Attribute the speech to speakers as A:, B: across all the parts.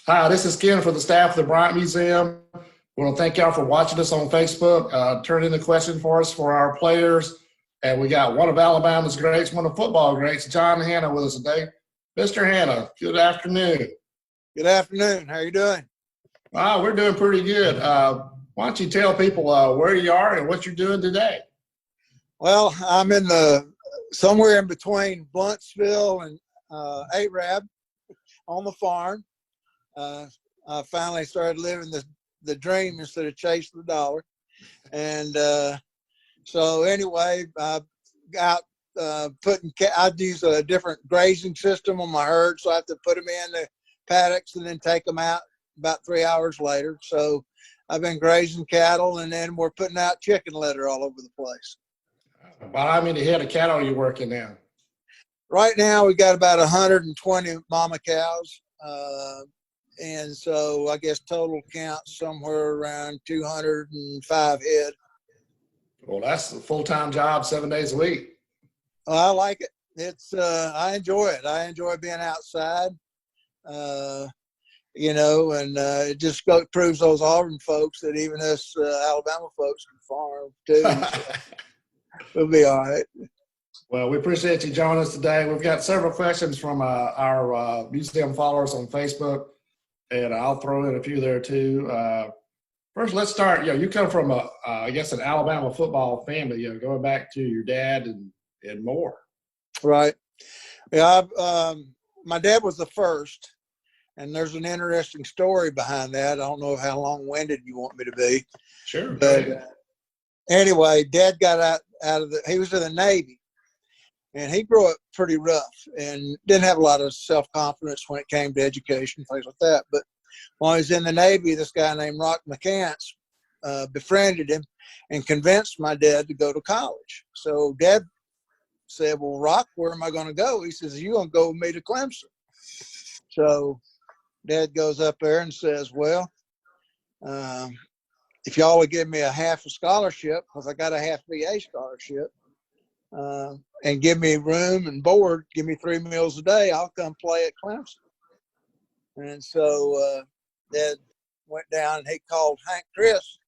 A: Hi, this is Ken for the staff of the Bryant Museum. We want to thank y'all for watching us on Facebook. Turn in a question for us for our players. And we got one of Alabama's greats, one of football greats, John Hanna, with us today. Mr. Hanna, good afternoon.
B: Good afternoon. How are you doing?
A: We're doing pretty good. Why don't you tell people where you are and what you're doing today?
B: Well, I'm in somewhere in between Bluntsville and Arab on the farm. I finally started living the dream instead of chasing the dollar. And so anyway, I got I'd use a different grazing system on my herd. So I have to put them in the paddocks and then take them out about 3 hours later. So I've been grazing cattle, and then we're putting out chicken litter all over the place.
A: About how many head of cattle are you working now?
B: Right now, we got about 120 mama cows. And so I guess total count somewhere around 205 head.
A: Well, that's a full-time job, 7 days a week.
B: I like it. I enjoy it. I enjoy being outside, and it just proves those Auburn folks that even us Alabama folks can farm too. So we'll be all right.
A: Well, we appreciate you joining us today. We've got several questions from our museum followers on Facebook, and I'll throw in a few there too. First, let's start. You come from I guess an Alabama football family. Going back to your dad and more.
B: Right. Yeah. My dad was the first, and there's an interesting story behind that. I don't know how long-winded you want me to be.
A: Sure.
B: But anyway, Dad got out of he was in the Navy, and he grew up pretty rough and didn't have a lot of self-confidence when it came to education, things like that. But while he was in the Navy, this guy named Rock McCants befriended him and convinced my dad to go to college. So Dad said, well, Rock, where am I going to go? He says, you're going to go with me to Clemson. So Dad goes up there and says, well, if y'all would give me a half a scholarship, because I got a half VA scholarship, and give me room and board, give me 3 meals a day, I'll come play at Clemson. And so Dad went down and he called Hank Chris,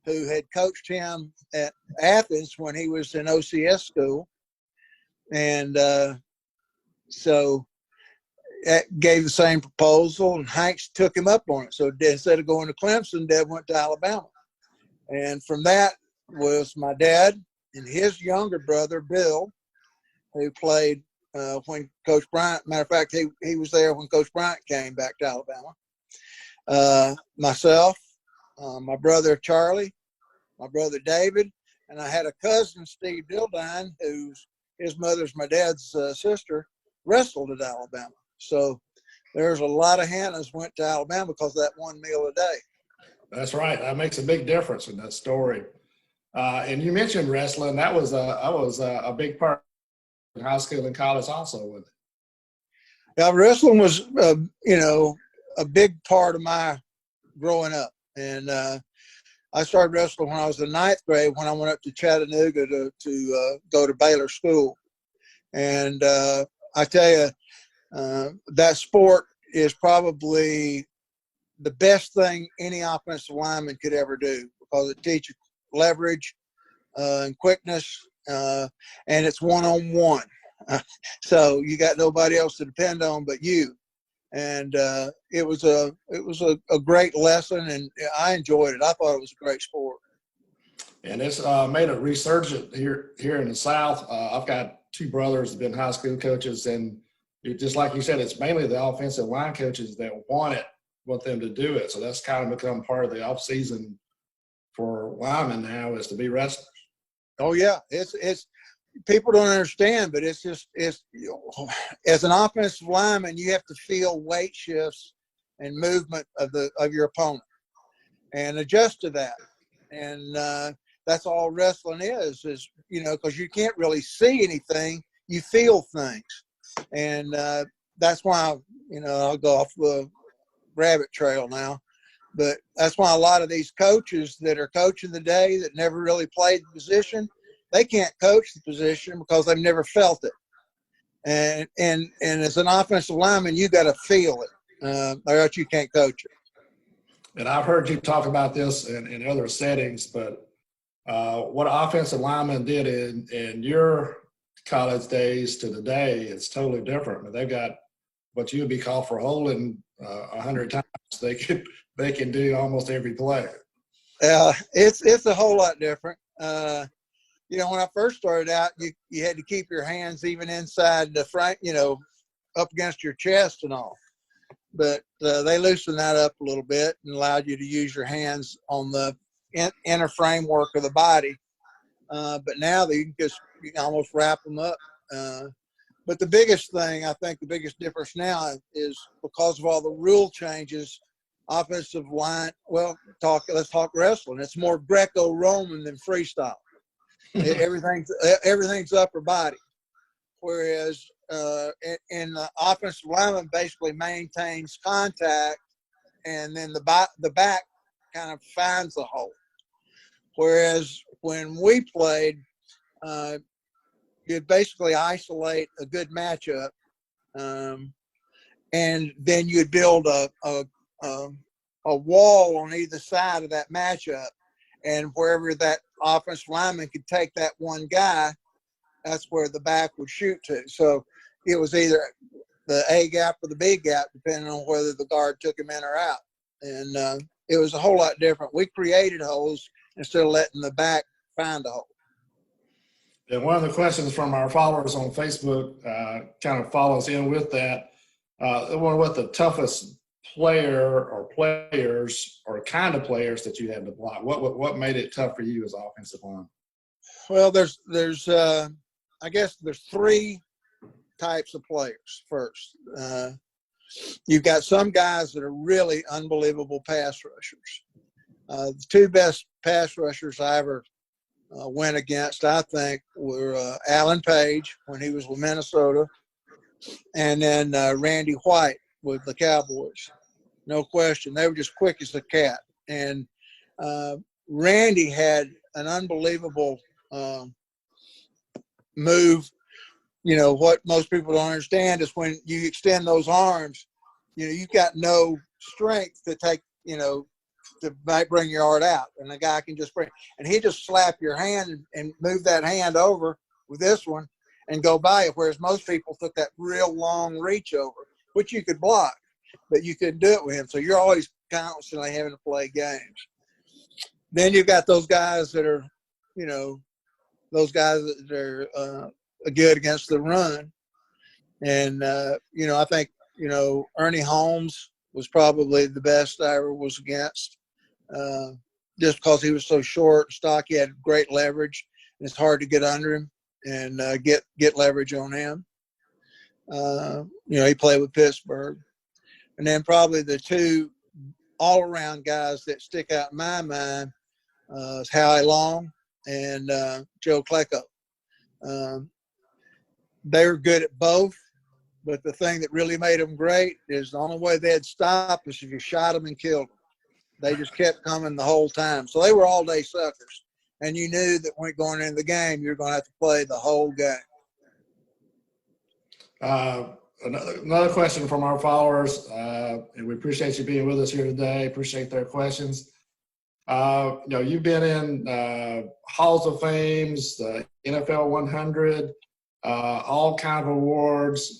B: who had coached him at Athens when he was in OCS school. And so gave the same proposal, and Hanks took him up on it. So instead of going to Clemson, Dad went to Alabama. And from that was my dad and his younger brother, Bill, who played when Coach Bryant, matter of fact, he was there when Coach Bryant came back to Alabama. Myself, my brother Charlie, my brother David, and I had a cousin, Steve Dildine, his mother's my dad's sister, wrestled at Alabama. So there's a lot of Hannahs went to Alabama because of that 1 meal a day.
A: That's right. That makes a big difference in that story. And you mentioned wrestling. That was a big part in high school and college also, wasn't it?
B: Yeah, wrestling was, a big part of my growing up. And I started wrestling when I was in 9th grade, when I went up to Chattanooga to go to Baylor School. And I tell you, that sport is probably the best thing any offensive lineman could ever do, because it teaches leverage and quickness, and it's one-on-one. So you got nobody else to depend on but you. And it was a great lesson, and I enjoyed it. I thought it was a great sport.
A: And it's made a resurgent here in the South. I've got 2 brothers who've been high school coaches, and just like you said, it's mainly the offensive line coaches that want them to do it. So that's kind of become part of the off season for linemen now, is to be wrestlers.
B: Oh yeah, it's people don't understand, but it's as an offensive lineman, you have to feel weight shifts and movement of your opponent and adjust to that. And that's all wrestling is because you can't really see anything, you feel things. And that's why, I'll go off the rabbit trail now, but that's why a lot of these coaches that are coaching today that never really played the position, they can't coach the position because they've never felt it. And as an offensive lineman, you got to feel it. or else you can't coach it.
A: And I've heard you talk about this in other settings, but what offensive linemen did in your college days to today, it's totally different. But they've got what you would be called for holding 100 times. They can do almost every play.
B: It's a whole lot different. When I first started out, you had to keep your hands even inside the front, up against your chest and all. But they loosened that up a little bit and allowed you to use your hands on the inner framework of the body. But now you can almost wrap them up. But the biggest thing, I think the biggest difference now is because of all the rule changes, offensive line, let's talk wrestling. It's more Greco-Roman than freestyle. Everything's upper body. Whereas in the offensive lineman basically maintains contact, and then the back kind of finds the hole. Whereas when we played, you'd basically isolate a good matchup, and then you'd build a wall on either side of that matchup, and wherever that offensive lineman could take that one guy, that's where the back would shoot to. So it was either the A gap or the B gap, depending on whether the guard took him in or out. And it was a whole lot different. We created holes instead of letting the back find a hole.
A: And one of the questions from our followers on Facebook kind of follows in with that. What the toughest player or players or kind of players that you had to block? What made it tough for you as offensive line?
B: Well, there's I guess there's three types of players. First, you've got some guys that are really unbelievable pass rushers. The two best pass rushers I ever went against, I think, were Alan Page when he was with Minnesota, and then Randy White with the Cowboys. No question. They were just quick as a cat. And Randy had an unbelievable move. What most people don't understand is when you extend those arms, you've got no strength to take, to bring your arm out. And the guy can just bring, and he just slap your hand and move that hand over with this one and go by it. Whereas most people took that real long reach over, which you could block, but you couldn't do it with him. So you're always constantly having to play games. Then you've got those guys that are, those guys that are good against the run. And, I think, Ernie Holmes was probably the best I ever was against, just because he was so short, stocky, had great leverage, and it's hard to get under him and get leverage on him. He played with Pittsburgh. And then probably the two all-around guys that stick out in my mind is Howie Long and Joe Klecko. They were good at both, but the thing that really made them great is the only way they'd stop is if you shot them and killed them. They just kept coming the whole time. So they were all-day suckers. And you knew that when going into the game, you're going to have to play the whole game.
A: Another question from our followers, and we appreciate you being with us here today. Appreciate their questions. You've been in Halls of Fames, the NFL 100, all kind of awards.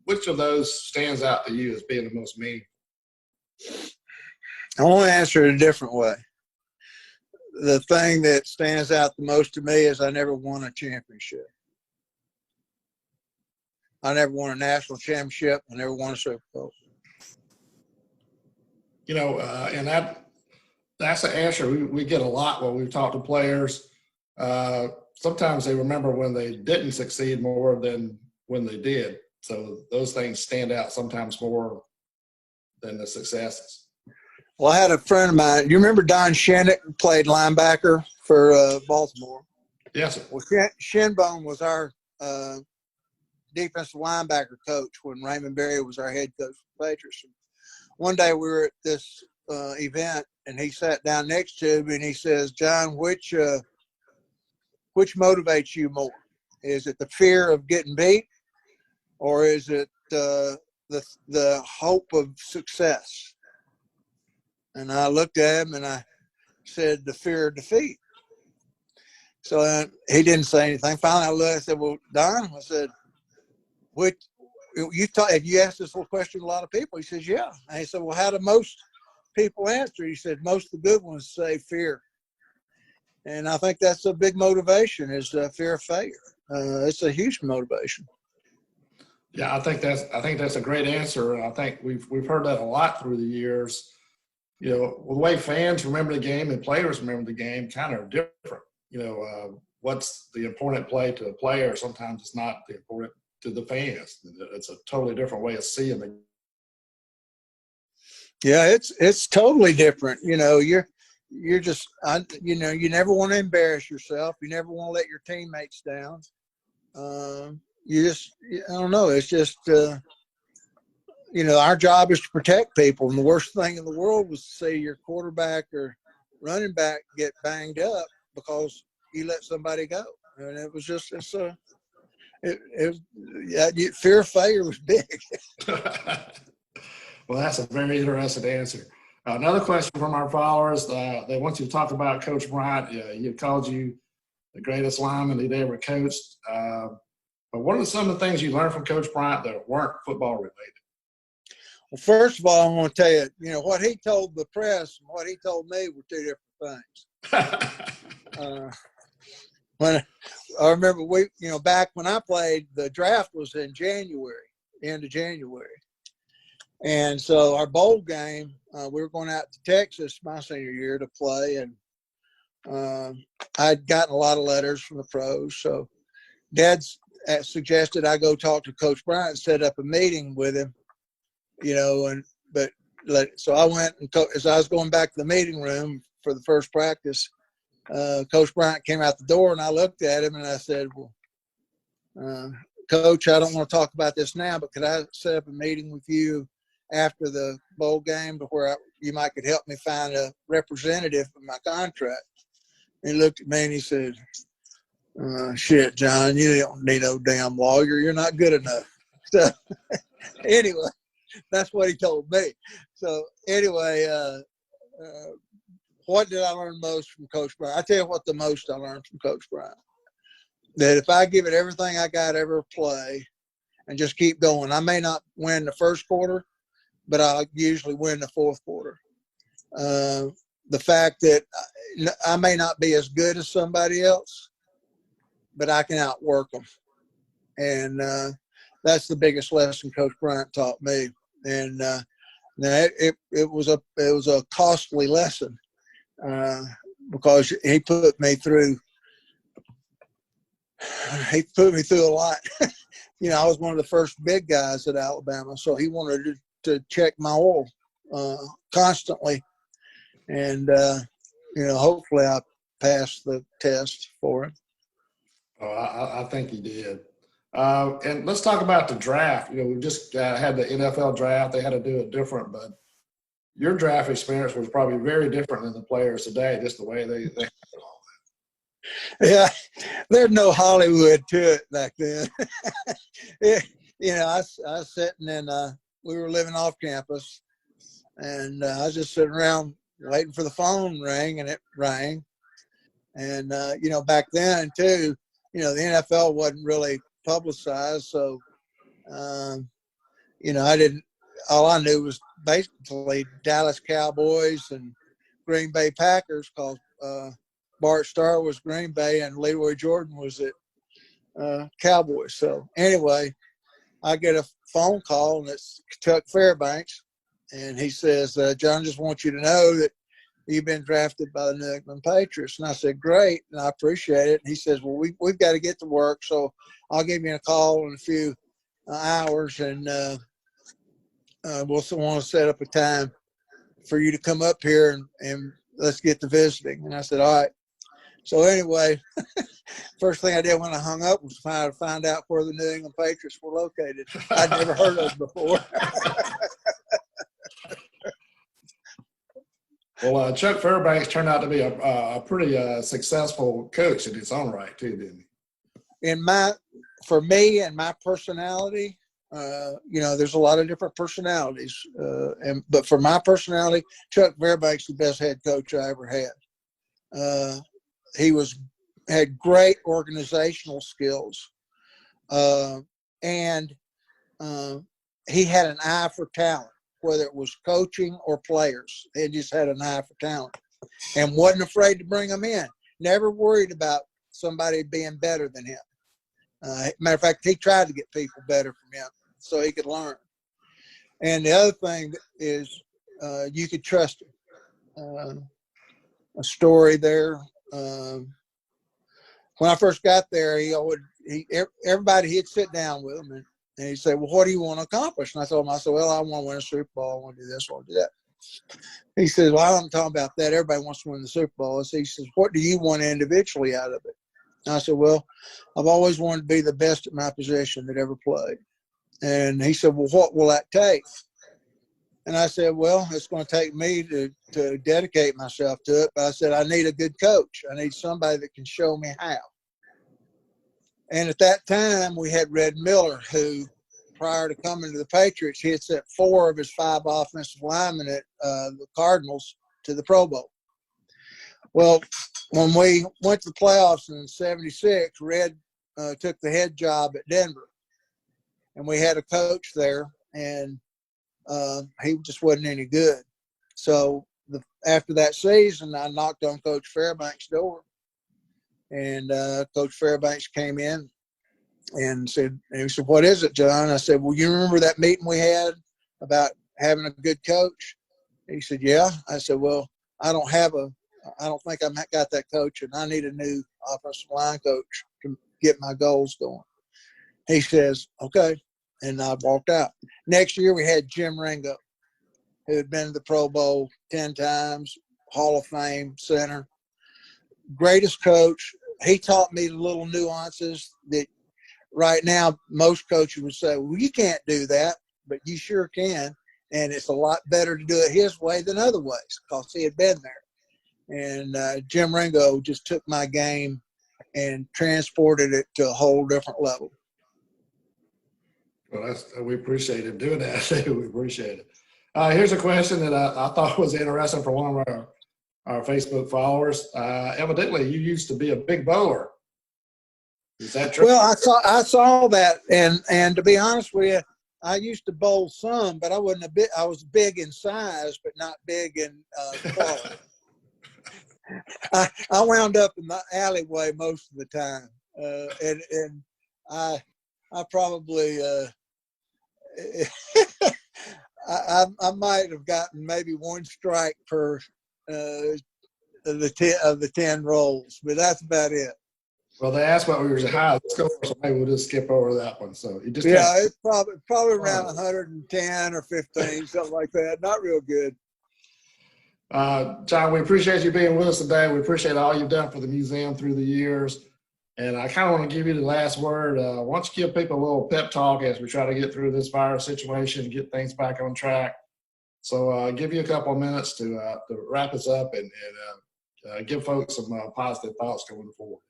A: Which of those stands out to you as being the most meaningful?
B: I want to answer it a different way. The thing that stands out the most to me is I never won a championship. I never won a national championship. I never won a Super Bowl.
A: And that's an answer we get a lot when we talk to players. Sometimes they remember when they didn't succeed more than when they did. So those things stand out sometimes more than the successes.
B: Well, I had a friend of mine. You remember Don Shinnick, who played linebacker for Baltimore?
A: Yes, sir.
B: Well, Shinbone was our defensive linebacker coach when Raymond Berry was our head coach for the Patriots. One day we were at this event, and he sat down next to me, and he says, "John, which motivates you more? Is it the fear of getting beat, or is it the hope of success. And I looked at him and I said, the fear of defeat. So he didn't say anything. Finally, I looked. I said, "Well, Don," I said, "What have you asked this little question to a lot of people?" He says, "Yeah." And he said, "Well, how do most people answer?" He said, "Most of the good ones say fear." And I think that's a big motivation, is fear of failure. It's a huge motivation.
A: Yeah, I think that's a great answer. I think we've heard that a lot through the years. You know, the way fans remember the game and players remember the game kind of different. You know, what's the important play to a player sometimes it's not the important to the fans. It's a totally different way of seeing the.
B: Yeah, it's totally different. You know, you're just, you know, you never want to embarrass yourself. You never want to let your teammates down. You just, I don't know. It's just, you know, our job is to protect people. And the worst thing in the world was to see your quarterback or running back get banged up because you let somebody go. And it was just, fear of failure was big.
A: Well, that's a very interesting answer. Another question from our followers. They want you to talk about Coach Bryant. He called you the greatest lineman he'd ever coached. But what are some of the things you learned from Coach Bryant that weren't football related?
B: Well, first of all, I want to tell you, you know, what he told the press and what he told me were two different things. When I remember back when I played, the draft was in January, end of January. And so our bowl game, we were going out to Texas my senior year to play. And I'd gotten a lot of letters from the pros. So Dad's suggested I go talk to Coach Bryant and set up a meeting with him, you know, so I went, and as I was going back to the meeting room for the first practice, Coach Bryant came out the door and I looked at him and I said, "Well, Coach, I don't want to talk about this now, but could I set up a meeting with you after the bowl game to where you might could help me find a representative for my contract?" And he looked at me and he said, "Shit, John, you don't need no damn lawyer. You're not good enough." So anyway, that's what he told me. So anyway, what did I learn most from Coach Bryant? I tell you what, the most I learned from Coach Bryant, that if I give it everything I got every play and just keep going, I may not win the first quarter, but I usually win the fourth quarter. The fact that I may not be as good as somebody else, but I can outwork them. And that's the biggest lesson Coach Bryant taught me. And it was a costly lesson because he put me through a lot. You know, I was one of the first big guys at Alabama, so he wanted to check my oil constantly. And, you know, hopefully I passed the test for it.
A: Oh, I think he did. And let's talk about the draft. You know, we just had the NFL draft. They had to do it different, but your draft experience was probably very different than the players today, just the way they handled all
B: that. Yeah, there's no Hollywood to it back then. You know, I was sitting and we were living off campus, and I was just sitting around waiting for the phone ring, and it rang. And, you know, back then, too, you know, the NFL wasn't really publicized. So, you know, all I knew was basically Dallas Cowboys and Green Bay Packers, because Bart Starr was Green Bay and Leroy Jordan was at Cowboys. So, anyway, I get a phone call, and it's Chuck Fairbanks. And he says, "John, just want you to know that you've been drafted by the New England Patriots." And I said, "Great," and I appreciate it. And he says, "Well, we've got to get to work, so I'll give you a call in a few hours, and we'll want to set up a time for you to come up here and let's get to visiting." And I said, "All right." So anyway, first thing I did when I hung up was find out where the New England Patriots were located. I'd never heard of them before.
A: Well, Chuck Fairbanks turned out to be a pretty successful coach in his own right, too, didn't he?
B: For me and my personality, There's a lot of different personalities. But for my personality, Chuck Fairbanks the best head coach I ever had. He had great organizational skills. And he had an eye for talent, whether it was coaching or players. He just had an eye for talent and wasn't afraid to bring them in. Never worried about somebody being better than him. Matter of fact, he tried to get people better from him so he could learn. And the other thing is you could trust him. A story there. When I first got there, everybody, he'd sit down with them and he'd say, well, what do you want to accomplish? And I told him, well, I want to win a Super Bowl. I want to do this, I want to do that. He says, well, I'm talking about that. Everybody wants to win the Super Bowl. He says, what do you want individually out of it? And I said, well, I've always wanted to be the best at my position that ever played. And he said, well, what will that take? And I said, well, it's going to take me to dedicate myself to it. But I said, I need a good coach. I need somebody that can show me how. And at that time, we had Red Miller, who, prior to coming to the Patriots, he had sent 4 of his 5 offensive linemen at the Cardinals to the Pro Bowl. Well, when we went to the playoffs in '76, Red took the head job at Denver. And we had a coach there, and he just wasn't any good. So after that season, I knocked on Coach Fairbanks' door. And Coach Fairbanks came in and he said, what is it, John? I said, well, you remember that meeting we had about having a good coach? He said, yeah. I said, well, I don't think I've got that coach, and I need a new offensive line coach to get my goals going. He says, okay. And I walked out. Next year, we had Jim Ringo, who had been to the Pro Bowl 10 times, Hall of Fame center. Greatest coach. He taught me the little nuances that right now most coaches would say, well, you can't do that, but you sure can. And it's a lot better to do it his way than other ways because he had been there. And Jim Ringo just took my game and transported it to a whole different level.
A: Well, we appreciate him doing that. We appreciate it. Here's a question that I thought was interesting for one of our Facebook followers. Evidently, you used to be a big bowler. Is that true?
B: Well, I saw that, and to be honest with you, I used to bowl some, but I wasn't I was big in size, but not big in quality. I wound up in the alleyway most of the time, and I probably I might have gotten maybe 1 strike per the 10 rolls, but that's about it.
A: Well, they asked what we were high. Let's go for, so maybe we'll just skip over that one. So you just
B: it's probably around 110 or 15, something like that. Not real good.
A: John, we appreciate you being with us today. We appreciate all you've done for the museum through the years. And I kind of want to give you the last word. Why don't you give people a little pep talk as we try to get through this virus situation and get things back on track. So I'll give you a couple of minutes to wrap us up and give folks some positive thoughts going forward.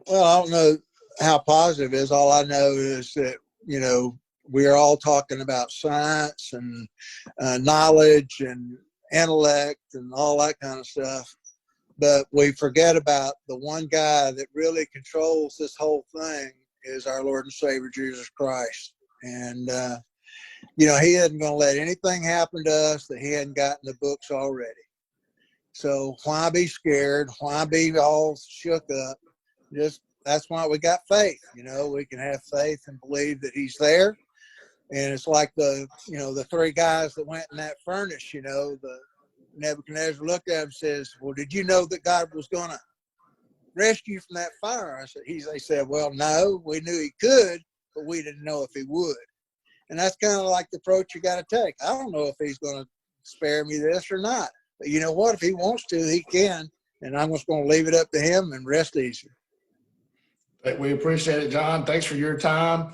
B: Well, I don't know how positive it is. All I know is that, we are all talking about science and knowledge and intellect and all that kind of stuff. But we forget about the one guy that really controls this whole thing is our Lord and Savior, Jesus Christ. And, he isn't going to let anything happen to us that he hadn't got in the books already. So why be scared? Why be all shook up? That's why we got faith. We can have faith and believe that he's there. And it's like the 3 guys that went in that furnace, the Nebuchadnezzar looked at him and says, well, did you know that God was going to rescue you from that fire? They said, well, no, we knew he could, but we didn't know if he would. And that's kind of like the approach you got to take. I don't know if he's going to spare me this or not. But you know what? If he wants to, he can. And I'm just going to leave it up to him and rest easy.
A: We appreciate it, John. Thanks for your time.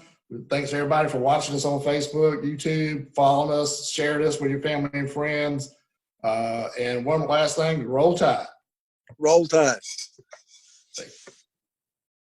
A: Thanks everybody for watching us on Facebook, YouTube, following us, share this with your family and friends. And one last thing, roll tide.
B: Roll tide.
A: Thanks.